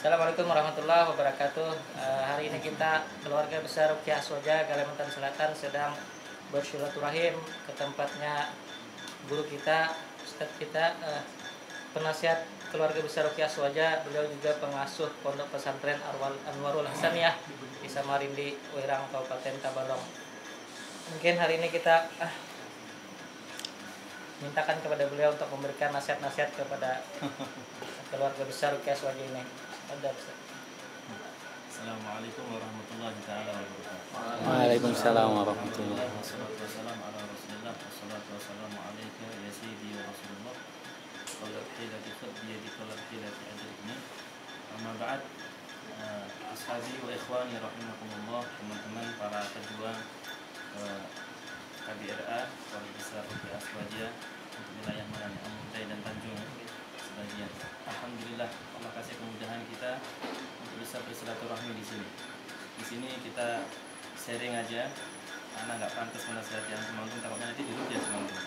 Assalamualaikum warahmatullahi wabarakatuh. Hari ini kita keluarga besar Ruqyah Aswaja Kalimantan Selatan sedang bersilaturahim ke tempatnya guru kita, Ustadz kita, penasihat keluarga besar Ruqyah Aswaja. Beliau juga pengasuh Pondok Pesantren Anwarul Hasaniyah di Samarindi, Wirang, Kabupaten Tabalong. Mungkin hari ini kita mintakan kepada beliau untuk memberikan nasihat-nasihat kepada keluarga besar Ruqyah Aswaja ini. Assalamualaikum warahmatullahi taala wabarakatuh. Waalaikumsalam warahmatullahi wabarakatuh. Wassalatu wassalamu ala Rasulillah. Wassalatu wassalamu alayka ya sayyidi ya Rasulullah. Qala hilati khadbi yadika la hilati ajrikni. Amma ba'd. Ashabi wa ikhwani rahimakumullah, teman-teman para pejuang KBRA keluarga besar Ruqyah Aswaja untuk wilayah Marani, Amuntai dan Tanjung sebagian. Alhamdulillah Allah kasih kemudahan kita untuk bisa bersilaturahmi di sini. Di sini kita sharing aja. Anak nggak pantas menasihati yang teman-teman, takutnya nanti dirut ya teman-teman.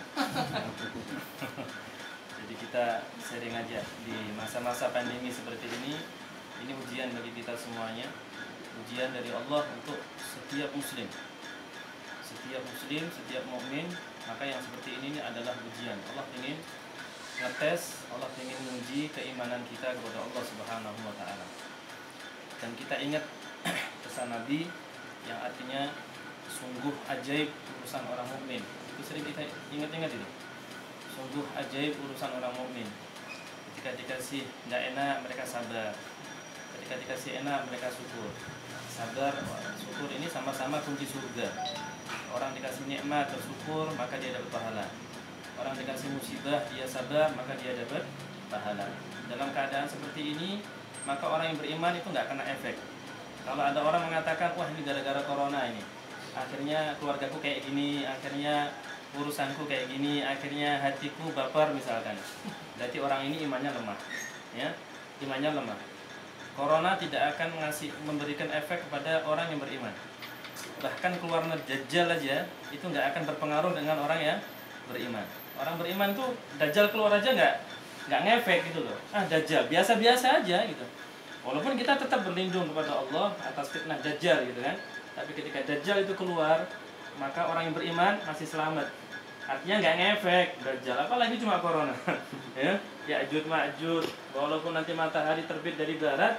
Jadi kita sharing aja di masa-masa pandemi seperti ini. Ini ujian bagi kita semuanya. Ujian dari Allah untuk setiap muslim. Setiap muslim, setiap mukmin, maka yang seperti ini adalah ujian. Allah ingin ngetes, Allah ingin menguji keimanan kita kepada Allah Subhanahu wa taala. Dan kita ingat pesan Nabi yang artinya sungguh ajaib urusan orang mukmin. Itu sering kita ingat-ingat itu. Sungguh ajaib urusan orang mukmin. Ketika dikasih enggak enak mereka sabar. Ketika dikasih enak mereka syukur. Sabar, syukur ini sama-sama kunci surga. Orang dikasih nikmat bersyukur maka dia dapat pahala. Orang dikasih musibah dia sabar maka dia dapat pahala. Dalam keadaan seperti ini maka orang yang beriman itu nggak kena efek. Kalau ada orang mengatakan wah ini gara-gara corona ini, akhirnya keluargaku kayak gini, akhirnya urusanku kayak gini, akhirnya hatiku baper misalkan, berarti orang ini imannya lemah, ya, imannya lemah. Corona tidak akan memberikan efek kepada orang yang beriman. Bahkan keluarnya Dajjal aja itu nggak akan berpengaruh dengan orang yang beriman. Orang beriman tuh Dajjal keluar aja nggak ngefek gitu loh. Dajjal biasa-biasa aja gitu. Walaupun kita tetap berlindung kepada Allah atas fitnah Dajjal gitu kan. Tapi ketika Dajjal itu keluar, maka orang yang beriman masih selamat. Artinya nggak ngefek Dajjal, apalagi cuma corona. Ya, Ya'juj Ma'juj. Walaupun nanti matahari terbit dari barat,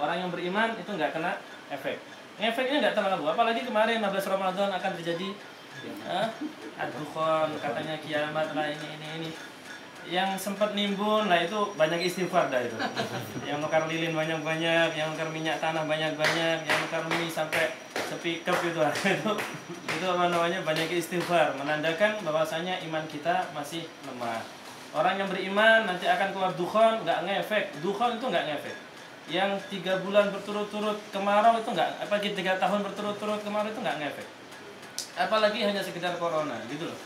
orang yang beriman itu nggak kena efek. Ngefeknya nggak terlalu. Apalagi kemarin 15 Ramadan akan terjadi ad-dukhan, katanya kiamat lah ini. Yang sempat nimbun lah itu banyak istighfar dah itu. Yang nukar lilin banyak-banyak, yang nukar minyak tanah banyak-banyak, yang nukar mie sampai sepikep itu apa namanya, banyak istighfar, menandakan bahwasanya iman kita masih lemah. Orang yang beriman nanti akan keluar dukhan, nggak ngefek. Dukhan itu nggak ngefek. Yang 3 bulan berturut-turut kemarau itu nggak, apalagi 3 tahun berturut-turut kemarau itu nggak ngefek. Apalagi hanya sekedar corona gitu loh.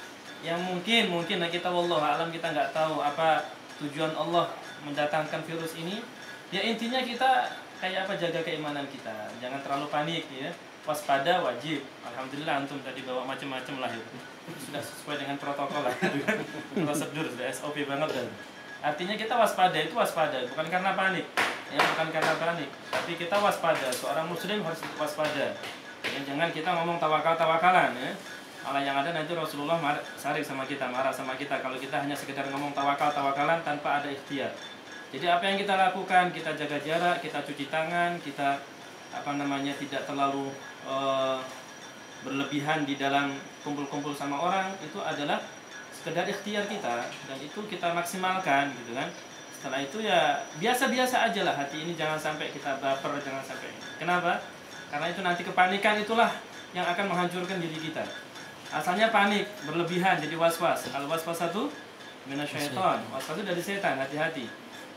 Yang mungkin kita wallahu alam, kita nggak tahu apa tujuan Allah mendatangkan virus ini. Ya intinya kita kayak apa, jaga keimanan kita, jangan terlalu panik ya. Waspada wajib. Alhamdulillah antum tadi bawa macam-macam lah itu. Sudah sesuai dengan protokol lah itu kan. Prosedur sudah SOP banget dan. Artinya kita waspada, itu waspada bukan karena panik. Ya, bukan karena panik, tapi kita waspada. Seorang muslim harus waspada. Ya, jangan kita ngomong tawakal-tawakalan ya. Malah yang ada nanti Rasulullah sarik sama kita, marah sama kita kalau kita hanya sekedar ngomong tawakal-tawakalan tanpa ada ikhtiar. Jadi apa yang kita lakukan, kita jaga jarak, kita cuci tangan, kita tidak terlalu berlebihan di dalam kumpul-kumpul sama orang, itu adalah sekedar ikhtiar kita dan itu kita maksimalkan gitu kan. Setelah itu ya biasa-biasa aja lah, hati ini jangan sampai kita baper, jangan sampai. Kenapa? Karena itu nanti kepanikan itulah yang akan menghancurkan diri kita. Asalnya panik, berlebihan, jadi was-was. Kalau was-was itu minasyaiton, was-was itu dari setan, hati-hati.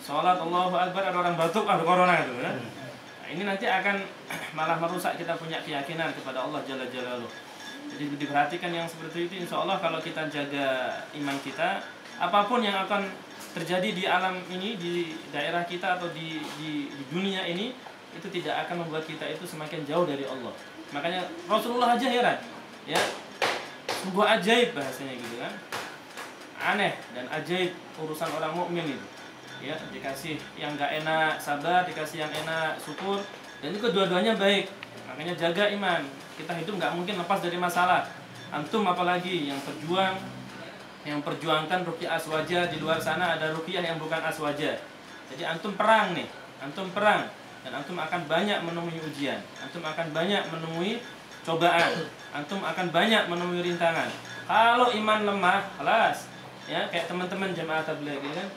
Sholat Allahu Akbar, ada orang batuk, ada corona itu kan? Nah, ini nanti akan malah merusak kita punya keyakinan kepada Allah Jalla Jalaluh. Jadi diperhatikan yang seperti itu. Insya Allah kalau kita jaga iman kita, apapun yang akan terjadi di alam ini, di daerah kita atau di dunia ini, itu tidak akan membuat kita itu semakin jauh dari Allah. Makanya Rasulullah aja heran, ya, sebuah ajaib bahasanya gitu kan, aneh dan ajaib urusan orang mukmin itu. ya, dikasih yang nggak enak sabar, dikasih yang enak syukur, dan itu kedua-duanya baik. Makanya jaga iman. Kita hidup nggak mungkin lepas dari masalah. Antum apalagi yang perjuangkan ruqyah aswaja, di luar sana ada ruqyah yang bukan aswaja. Jadi antum perang nih, antum perang, dan antum akan banyak menemui ujian, antum akan banyak menemui cobaan, antum akan banyak menemui rintangan. Kalau iman lemah, kelas, ya kayak teman-teman jamaah tabligh kan,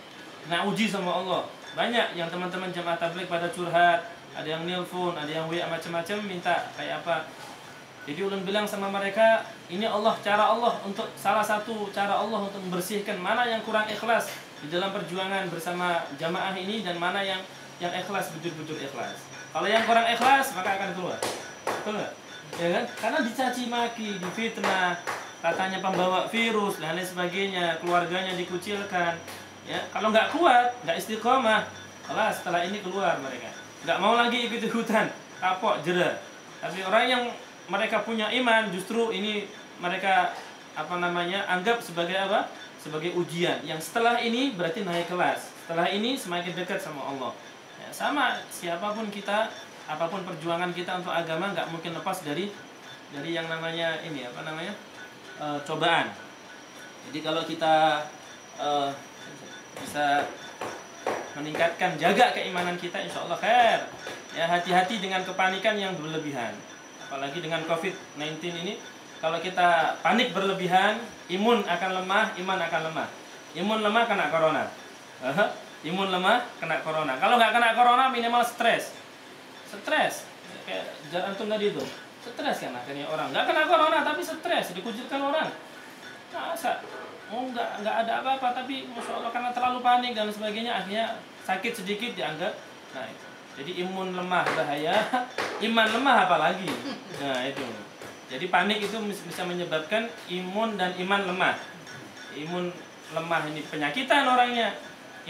nah uji sama Allah. Banyak yang teman-teman jamaah tabligh pada curhat, ada yang nelpon, ada yang WA macam-macam minta kayak apa. Jadi ulun bilang sama mereka, ini cara Allah untuk salah satu cara Allah untuk membersihkan mana yang kurang ikhlas di dalam perjuangan bersama jamaah ini, dan mana yang ikhlas, bujur-bujur ikhlas. Kalau yang kurang ikhlas maka akan keluar. Betul nggak? Ya kan? Karena dicaci maki, difitnah, katanya pembawa virus dan lain sebagainya, keluarganya dikucilkan. Ya, kalau nggak kuat, nggak istiqomah, kelas setelah ini keluar mereka. Nggak mau lagi ikut-ikutan, kapok, jera. Tapi orang yang mereka punya iman, justru ini mereka anggap sebagai apa? Sebagai ujian. Yang setelah ini berarti naik kelas. Setelah ini semakin dekat sama Allah. Ya, sama siapapun kita, apapun perjuangan kita untuk agama, nggak mungkin lepas dari yang namanya ini cobaan. Jadi kalau kita bisa meningkatkan, jaga keimanan kita, insya Allah khair. Ya, hati-hati dengan kepanikan yang berlebihan. Apalagi dengan COVID-19 ini, kalau kita panik berlebihan, imun akan lemah, iman akan lemah. Imun lemah kena corona. Imun lemah kena corona. Kalau nggak kena corona minimal stres. Kayak antum tadi itu. Stres kan akhirnya orang. Nggak kena corona tapi stres, dikucilkan orang. Masa? Nggak ada apa-apa, tapi masya Allah karena terlalu panik dan sebagainya, akhirnya sakit sedikit dianggap. Nah itu. Jadi imun lemah bahaya, iman lemah apalagi. Nah itu. Jadi panik itu bisa menyebabkan imun dan iman lemah. Imun lemah ini penyakitan orangnya.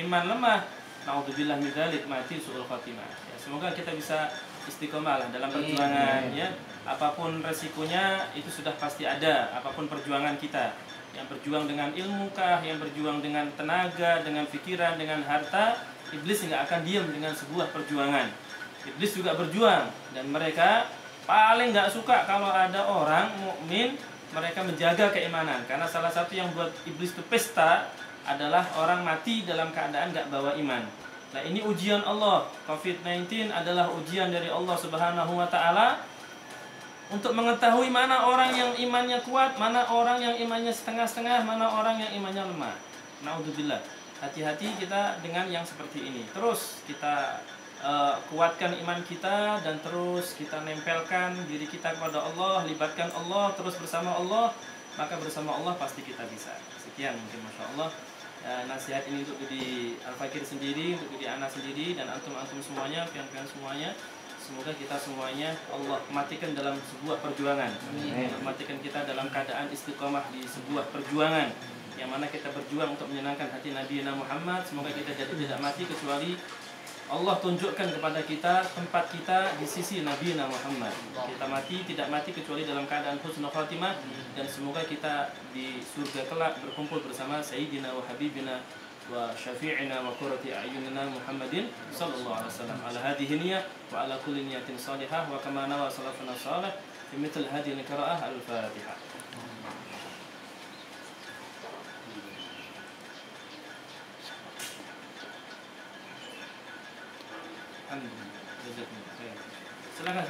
Iman lemah, naudzubillah min dzalik, mati su'ul khatimah. Ya, semoga kita bisa istiqomah lah dalam perjuangan ya. Apapun resikonya itu sudah pasti ada, apapun perjuangan kita. Yang berjuang dengan ilmu kah, yang berjuang dengan tenaga, dengan pikiran, dengan harta, iblis nggak akan diam dengan sebuah perjuangan. Iblis juga berjuang, dan mereka paling nggak suka kalau ada orang mukmin mereka menjaga keimanan, karena salah satu yang buat iblis itu pesta adalah orang mati dalam keadaan nggak bawa iman. Nah ini ujian Allah. COVID-19 adalah ujian dari Allah Subhanahu Wa Taala untuk mengetahui mana orang yang imannya kuat, mana orang yang imannya setengah-setengah, mana orang yang imannya lemah. Naudzubillah. Hati-hati kita dengan yang seperti ini. Terus kita kuatkan iman kita, dan terus kita nempelkan diri kita kepada Allah, libatkan Allah, terus bersama Allah, maka bersama Allah pasti kita bisa. Sekian mungkin, masya Allah. Nasihat ini untuk di Al-Fakir sendiri, untuk di Ana sendiri, dan antum-antum semuanya, pian-pian semuanya. Semoga kita semuanya Allah matikan dalam sebuah perjuangan. Matikan kita dalam keadaan istiqomah di sebuah perjuangan, yang mana kita berjuang untuk menyenangkan hati Nabi Muhammad. Semoga kita tidak mati kecuali Allah tunjukkan kepada kita tempat kita di sisi Nabi Muhammad. Kita tidak mati kecuali dalam keadaan husnul khatimah, dan semoga kita di surga kelak berkumpul bersama Sayyidina wa Habibina wa Syafi'ina wa Qurrati A'yunina Muhammadin sallallahu alaihi wasallam. Ala hadhihi niyyah wa ala kulli niyatin salihah wa kama nawa salafuna salih fi mithl hadhihi al-qira'ah al-Fatihah. Silakan.